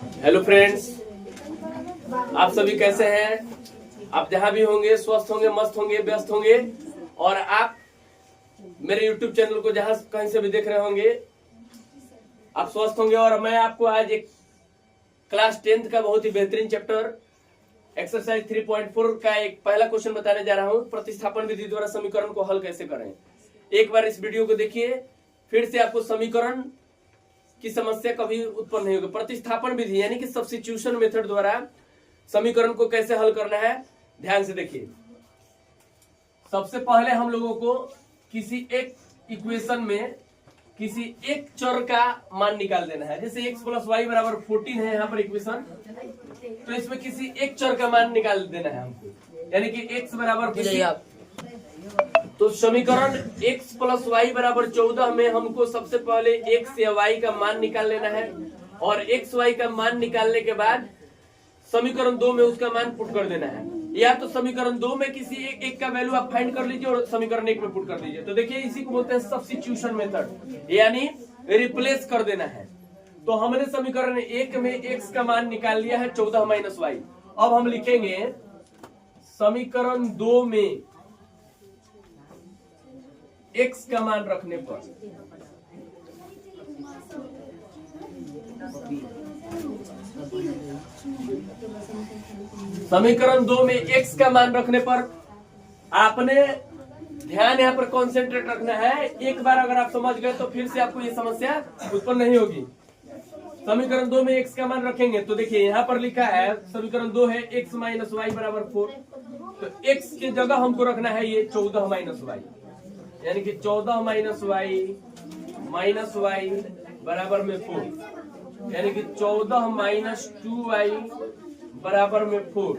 Hello friends, आप सभी कैसे हैं? आप जहां भी होंगे स्वस्थ होंगे, मस्त होंगे, व्यस्त होंगे और आप मेरे YouTube चैनल को जहां कहीं से भी देख रहे होंगे आप स्वस्थ होंगे। और मैं आपको आज एक क्लास 10th का बहुत ही बेहतरीन चैप्टर एक्सरसाइज 3.4 का एक पहला क्वेश्चन बताने जा रहा हूं। प्रतिस्थापन विधि द्वारा समीकरण को हल कैसे करें। एक बार इस वीडियो को देखिए, फिर से आपको समीकरण की समस्या कभी उत्पन्न नहीं होगी। प्रतिस्थापन विधि यानी कि सब्स्टिट्यूशन मेथड द्वारा समीकरण को कैसे हल करना है, ध्यान से देखिए। सबसे पहले हम लोगों को किसी एक इक्वेशन में किसी एक चर का मान निकाल देना है। जैसे x + y = 14 है यहाँ पर इक्वेशन, तो इसमें किसी एक चर का मान निकाल देना है हमको, यानी कि x बराबर तो समीकरण x + y = 14 में हमको सबसे पहले x या y का मान निकाल लेना है और x y का मान निकालने के बाद समीकरण 2 में उसका मान पुट कर देना है। या तो समीकरण 2 में किसी एक का वैल्यू आप फाइंड कर लीजिए और समीकरण 1 में पुट कर दीजिए। तो देखिए, इसी को बोलते हैं सब्स्टिट्यूशन मेथड, यानी रिप्लेस कर देना है। तो हमने समीकरण 1 में x का मान निकाल लिया है 14 - y। अब हम लिखेंगे समीकरण 2 में x का मान रखने पर समीकरण 2 में x का मान रखने पर आपने ध्यान यहाँ पर कॉन्सेंट्रेट रखना है। एक बार अगर आप समझ गए तो फिर से आपको ये समस्या उत्पन्न नहीं होगी। समीकरण 2 में x का मान रखेंगे तो देखिए यहाँ पर लिखा है समीकरण 2 है x - y = 4। तो x की जगह हमको रखना है ये 14 - y, यानी कि 14 - y बराबर में 4, यानी कि 14 - 2y बराबर में 4।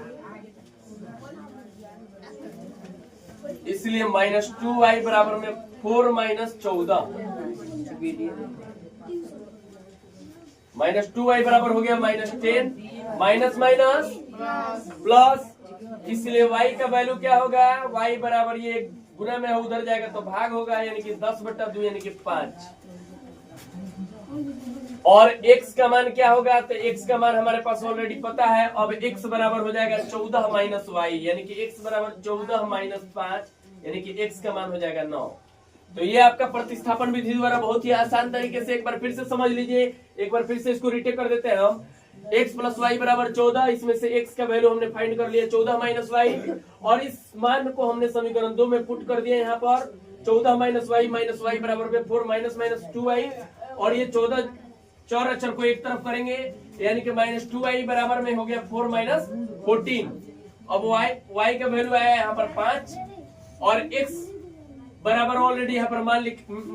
इसलिए -2y बराबर में 4 - 14 -2y बराबर हो गया -10, माइनस माइनस प्लस, इसलिए y का वैल्यू क्या होगा, y बराबर ये गुना में उधर जाएगा तो भाग होगा, यानी कि 10/2 यानी कि 5। और x का मान क्या होगा, तो x का मान हमारे पास ऑलरेडी पता है। अब x बराबर हो जाएगा 14 - y, यानी कि x बराबर 14 - 5, यानी कि x का मान हो जाएगा 9। तो ये आपका प्रतिस्थापन विधि द्वारा बहुत ही आसान तरीके से एक बार फिर से समझ लीजिए। एक बार फिर से इसको रिटेक कर देते हैं हम। x + y = 14, इसमें से x का वैल्यू हमने फाइंड कर लिया 14 - y, और इस मान को हमने समीकरण 2 में पुट कर दिया। यहाँ पर 14 - y बराबर में 4 - 2y, और ये 14 चार अक्षर को एक तरफ करेंगे, यानी कि -2y बराबर में हो गया 4 - 14। अब y का वैल्यू आया यहाँ पर 5 और x बराबर ऑलरेडी यहाँ पर मान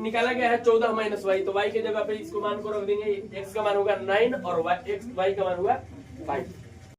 निकाला गया है 14 - y। तो y की जगह पे इसको मान को रख देंगे, x का मान होगा 9 और y का मान होगा 5।